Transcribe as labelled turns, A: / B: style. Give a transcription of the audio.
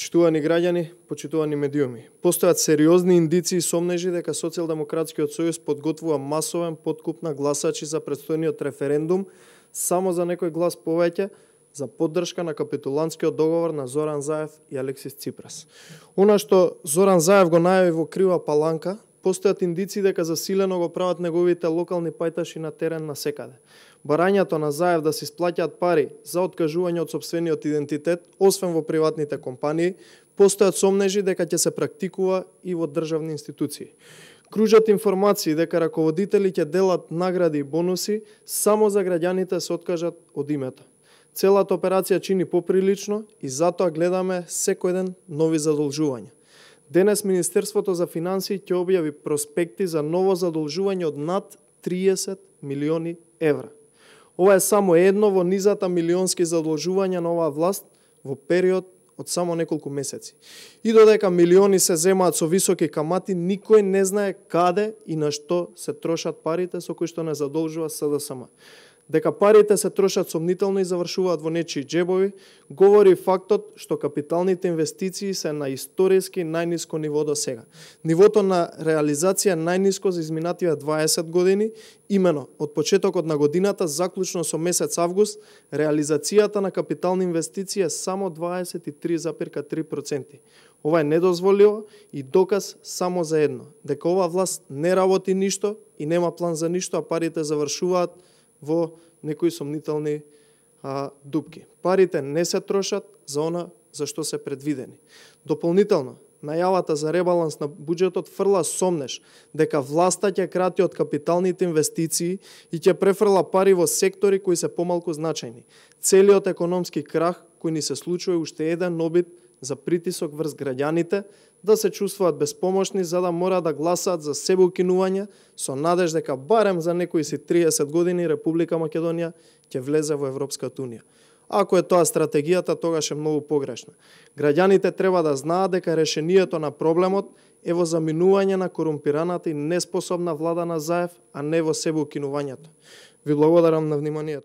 A: Почитувани граѓани, почитувани медиуми, постојат сериозни индиции и сомнежи дека Социјалдемократскиот сојуз подготвува масовен подкуп на гласачи за предстојниот референдум само за некој глас повеќе за поддршка на капитулантскиот договор на Зоран Заев и Алексис Ципрас. Она што Зоран Заев го најави во крива паланка, постојат индиции дека засилено го прават неговите локални пајташи на терен насекаде. Барањето на Заев да се исплаќаат пари за откажување од сопствениот идентитет, освен во приватните компании, постојат сомнежи дека ќе се практикува и во државни институции. Кружат информации дека раководители ќе делат награди и бонуси само за граѓаните се откажат од името. Целата операција чини поприлично и затоа гледаме секој ден нови задолжувања. Денес Министерството за финансии ќе објави проспекти за ново задолжување од над 30 милиони евра. Ова е само едно во низата милионски задолжувања на оваа власт во период од само неколку месеци. И додека милиони се земаат со високи камати, никој не знае каде и на што се трошат парите со кои што не задолжува СДСМ. Дека парите се трошат сомнително и завршуваат во нечии џебови, говори фактот што капиталните инвестиции се на историски најниско ниво до сега. Нивото на реализација најниско за изминативе 20 години, имено од почетокот на годината, заклучно со месец август, реализацијата на капитални инвестиции е само 23,3%. Ова е недозволиво и доказ само за едно, дека оваа власт не работи ништо и нема план за ништо, а парите завршуваат во некои сомнителни дупки. Парите не се трошат за она за што се предвидени. Дополнително, најавата за ребаланс на буџетот фрла сомнеш дека власта ќе крати од капиталните инвестиции и ќе префрла пари во сектори кои се помалку значајни. Целиот економски крах кој ни се случува е уште еден обид за притисок врз граѓаните да се чувствуваат безпомошни за да мора да гласаат за себеукинување со надеж дека барем за некои си 30 години Република Македонија ќе влезе во Европската унија. Ако е тоа стратегијата, тогаш е многу погрешна. Граѓаните треба да знаат дека решението на проблемот е во заминување на корумпираната и неспособна влада на Заев, а не во себеукинувањето. Ви благодарам на вниманието.